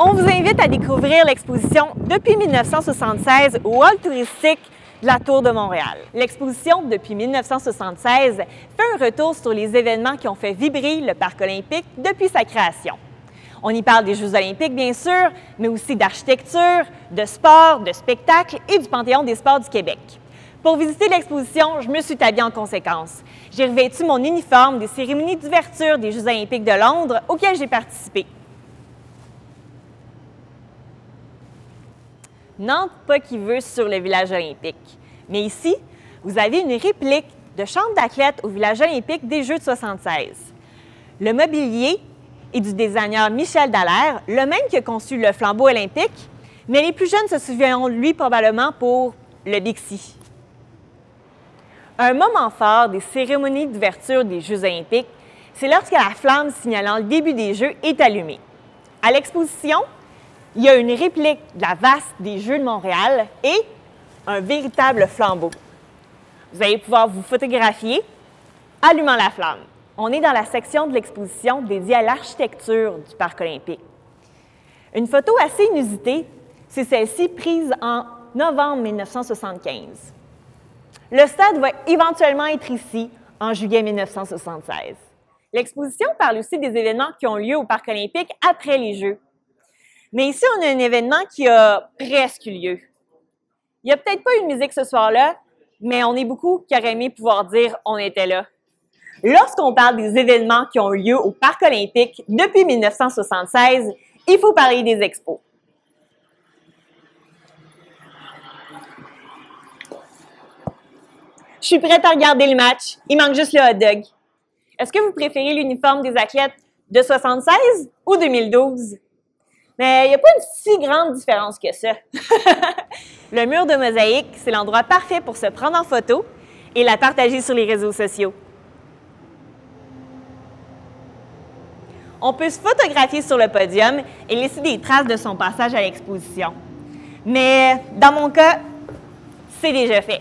On vous invite à découvrir l'exposition Depuis 1976 au hall touristique de la Tour de Montréal. L'exposition Depuis 1976 fait un retour sur les événements qui ont fait vibrer le Parc olympique depuis sa création. On y parle des Jeux olympiques, bien sûr, mais aussi d'architecture, de sport, de spectacle et du Panthéon des sports du Québec. Pour visiter l'exposition, je me suis habillée en conséquence. J'ai revêtu mon uniforme des cérémonies d'ouverture des Jeux olympiques de Londres auxquelles j'ai participé. N'entre pas qui veut sur le village olympique. Mais ici, vous avez une réplique de chambre d'athlètes au village olympique des Jeux de 76. Le mobilier est du designer Michel Dallaire, le même qui a conçu le flambeau olympique, mais les plus jeunes se souviendront de lui probablement pour le Dixie. Un moment fort des cérémonies d'ouverture des Jeux olympiques, c'est lorsque la flamme signalant le début des Jeux est allumée. À l'exposition, il y a une réplique de la vasque des Jeux de Montréal et un véritable flambeau. Vous allez pouvoir vous photographier allumant la flamme. On est dans la section de l'exposition dédiée à l'architecture du Parc olympique. Une photo assez inusitée, c'est celle-ci prise en novembre 1975. Le stade va éventuellement être ici en juillet 1976. L'exposition parle aussi des événements qui ont lieu au Parc olympique après les Jeux. Mais ici, on a un événement qui a presque lieu. Il n'y a peut-être pas eu de musique ce soir-là, mais on est beaucoup qui auraient aimé pouvoir dire « on était là ». Lorsqu'on parle des événements qui ont lieu au Parc olympique depuis 1976, il faut parler des expos. Je suis prête à regarder le match. Il manque juste le hot dog. Est-ce que vous préférez l'uniforme des athlètes de 76 ou 2012? Mais il n'y a pas une si grande différence que ça. Le mur de mosaïque, c'est l'endroit parfait pour se prendre en photo et la partager sur les réseaux sociaux. On peut se photographier sur le podium et laisser des traces de son passage à l'exposition. Mais dans mon cas, c'est déjà fait.